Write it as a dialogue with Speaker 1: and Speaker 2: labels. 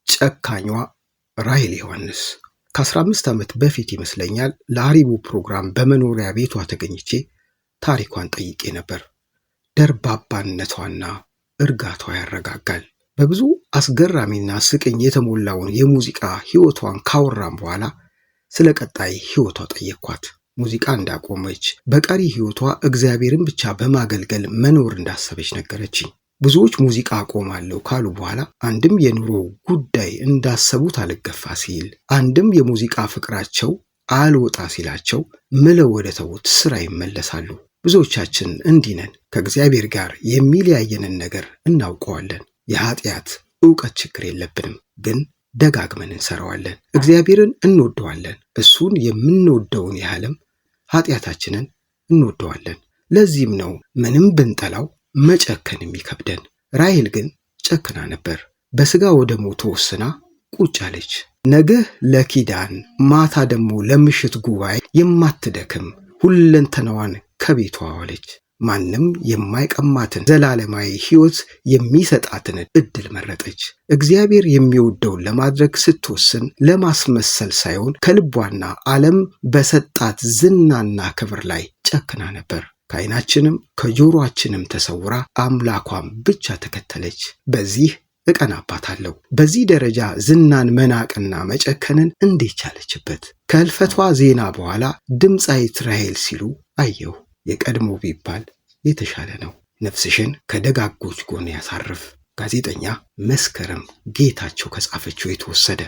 Speaker 1: ጨካኟ ራሔል ዮሐንስ ከ15 ዓመት በፊት ይመስለኛል ለአሪቡ ፕሮግራም በመኖሪያ ቤቷ ተገኝቼ ታሪኳን ጠይቄ ነበር። ደርባባነቷና እርጋቷ ያረጋጋል። በብዙ አስገራሚና ስቅኝ የተሞላውን የሙዚቃ ህይወቷን ካወራም በኋላ ስለ ቀጣይ ህይወቷ ጠየቅኳት። ሙዚቃ እንዳቆመች፣ በቀሪ ህይወቷ እግዚአብሔርን ብቻ በማገልገል መኖር እንዳሰበች ነገረችኝ። ብዙዎች ሙዚቃ አቆማለሁ ካሉ በኋላ አንድም የኑሮ ጉዳይ እንዳሰቡት አልገፋ ሲል፣ አንድም የሙዚቃ ፍቅራቸው አልወጣ ሲላቸው ምለው ወደ ተውት ስራ ይመለሳሉ። ብዙዎቻችን እንዲህ ነን። ከእግዚአብሔር ጋር የሚለያየንን ነገር እናውቀዋለን። የኃጢአት ዕውቀት ችግር የለብንም፣ ግን ደጋግመን እንሰራዋለን። እግዚአብሔርን እንወደዋለን። እሱን የምንወደውን ያህልም ኃጢአታችንን እንወደዋለን። ለዚህም ነው ምንም ብንጠላው መጨከን የሚከብደን። ራሔል ግን ጨክና ነበር። በሥጋ ወደ ሞት ወስና ቁጭ አለች። ነገ ለኪዳን ማታ ደግሞ ለምሽት ጉባኤ የማትደክም ሁለንተናዋን ከቤቷ አዋለች። ማንም የማይቀማትን ዘላለማዊ ሕይወት የሚሰጣትን ዕድል መረጠች። እግዚአብሔር የሚወደውን ለማድረግ ስትወስን ለማስመሰል ሳይሆን ከልቧና ዓለም በሰጣት ዝናና ክብር ላይ ጨክና ነበር። ከዓይናችንም ከጆሮአችንም ተሰውራ አምላኳን ብቻ ተከተለች። በዚህ እቀናባታለሁ። በዚህ ደረጃ ዝናን መናቅና መጨከንን እንዴት ቻለችበት? ከሕልፈቷ ዜና በኋላ ድምፃዊት ራሔል ሲሉ አየሁ። የቀድሞ ቢባል የተሻለ ነው። ነፍስሽን ከደጋጎች ጎን ያሳርፍ። ጋዜጠኛ መስከረም ጌታቸው ከጻፈችው የተወሰደ